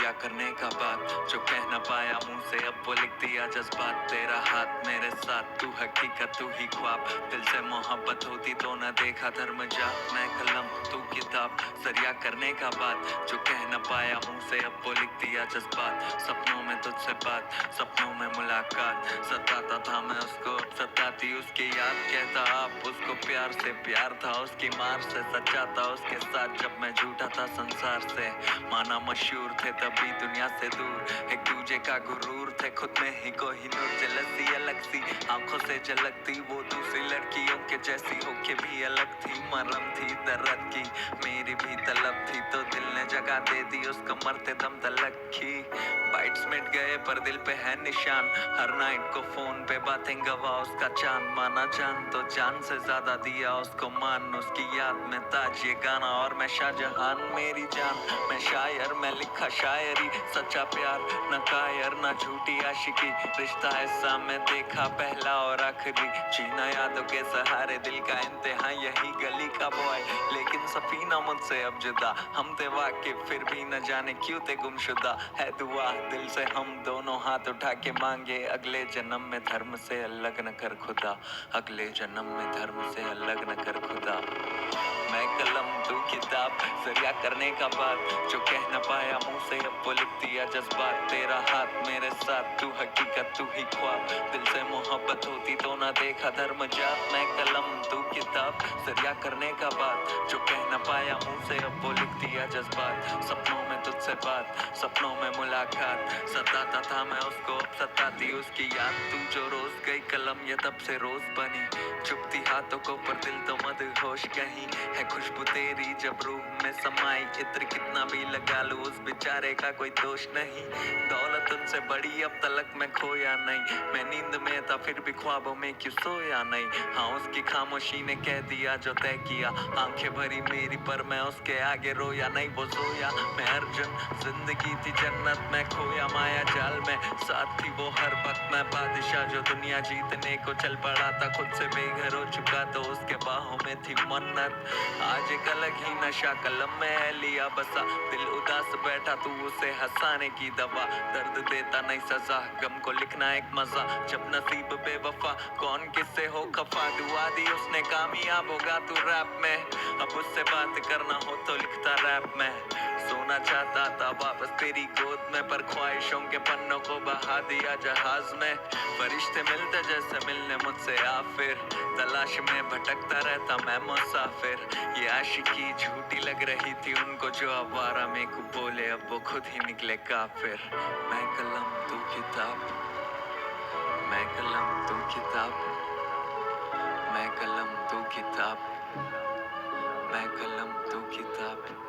सरिया करने का बात जो कह न पाया मुंह से, अब वो लिख दिया जज्बात। तेरा हाथ मेरे साथ, तू हकीकत तू ही ख्वाब। दिल से मोहब्बत होती तो न देखा धर्म जा। मैं कलम तू किताब, सरिया करने का बात जो कह न पाया मुंह से, अब वो लिख दिया जज्बात। सपनों में तुझसे बात, सपनों में मुलाकात, सताता था मैं उसको, सताती उसकी याद। कहता आप उसको प्यार से, प्यार था उसकी मार से। सच्चा था उसके साथ जब मैं झूठा था संसार से। माना मशहूर थे तभी दुनिया से दूर, एक दूजे का गुरूर थे खुद में ही कोहिनूर। जलसी अलग सी आंखों से झलकती, वो दूसरी लड़कियों के जैसी होके भी अलग थी। मरम थी दर्द की, मेरी भी तलब थी, तो दिल ने जगह दे दी उसको मरते दम तलक की। बाइट्स मिट गए पर दिल पे है निशान, हर नाइट को फोन पे बातें गवा उसका चांद। माना जान तो जान से ज्यादा दिया उसको मान, उसकी याद में ताज ये गाना और मैं शाहजहान। मेरी जान मैं शायर, मैं लिखा शायरी, सच्चा प्यार न कायर न झूठी आशिकी। रिश्ता ऐसा मैं देखा पहला और आखिरी, जीना यादों के सहारे, दिल का इम्तिहान यही गली का बॉय। लेकिन सफीना मुझसे अब जुदा, हम थे वाकिफ फिर भी न जाने क्यों थे गुमशुदा। है दुआ दिल से हम दोनों हाथ उठा के मांगे, अगले जन्म में धर्म से अलग न कर खुदा, अगले जन्म में धर्म से अलग न कर खुदा। मैं कलम तू किताब, सरिया करने का बात जो कह न पाया मुंह से, अब वो लिख दिया जज्बात। तेरा हाथ मेरे साथ, तू हकीकत तू ही ख्वाब। दिल से मोहब्बत होती तो ना देखा धर्म जात। मैं कलम तू किताब, सरिया करने का बात जो कह न पाया मुंह से, अब वो लिख दिया जज्बात। सपनों में तुझसे बात, सपनों में मुलाकात, सताता था मैं उसको, अब सताती उसकी याद। तू जो रोज गई कलम ये तब से रोज बनी, चुपती हाथों को पर दिल तो मदहोश कहीं। है खुशबू तेरी जब रूह में समाई, इत्र कितना भी लगा लूं उस बेचारे का कोई दोष नहीं। दौलत उनसे बड़ी अब तलक मैं खोया नहीं, मैं नींद में था फिर भी ख्वाबों में क्यों सोया नहीं। हाँ उसकी खामोशी ने कह दिया जो तय किया, आंखें भरी मेरी पर मैं उसके आगे रोया नहीं। वो सोया मैं अर्जुन, जिंदगी थी जन्नत मैं खोया माया जाल में। साथ थी वो हर वक्त मैं बादशाह जो दुनिया जीतने को चल पड़ा था, खुद से बेघर हो चुका तो उसके बाहों में थी मन्नत। आज एक अलग ही नशा कलम में है लिया बसा, दिल उदास बैठा तू उसे हंसाने की दवा। दर्द देता नहीं सजा, गम को लिखना एक मजा, जब नसीब बेवफा कौन किससे हो खफा। दुआ दी उसने कामयाब होगा तू रैप में, अब उससे बात करना हो तो लिखता रैप में। सोना चाहता था वापस तेरी गोद में, पर ख्वाहिशों के पन्नों को बहा दिया जहाज में। फरिश्ते मिलते जैसे मिलने मुझसे आ फिर, तलाश में भटकता रहता मैं मुसाफिर। ये आशिकी झूठी लग रही थी उनको जो आवारा में को बोले, अब वो खुद ही निकले काफिर। मैं कलम तू किताब, मैं कलम तू किताब, मैं कलम तू किताब, मैं कलम तू किताब।